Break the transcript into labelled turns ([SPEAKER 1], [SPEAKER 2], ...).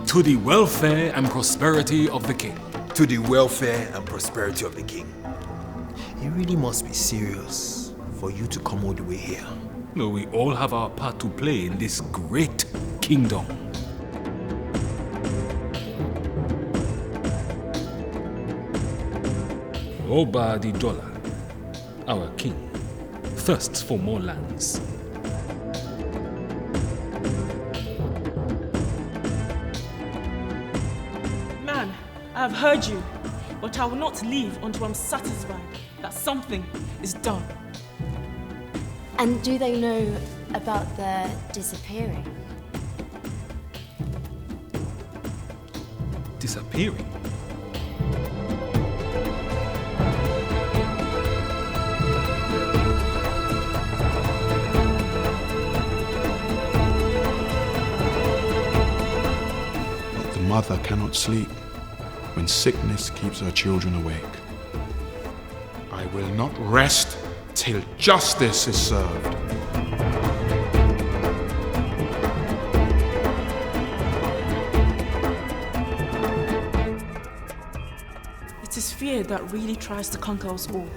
[SPEAKER 1] To the welfare and prosperity of the king.
[SPEAKER 2] To the welfare and prosperity of the king. It really must be serious for you to come all the way here.
[SPEAKER 1] No, we all have our part to play in this great kingdom. Oba the Dollar, our king, thirsts for more lands.
[SPEAKER 3] Man, I have heard you, but I will not leave until I'm satisfied that something is done.
[SPEAKER 4] And do they know about the disappearing?
[SPEAKER 1] Disappearing?
[SPEAKER 5] But the mother cannot sleep when sickness keeps her children awake. I will not rest till justice is served.
[SPEAKER 3] It is fear that really tries to conquer us all.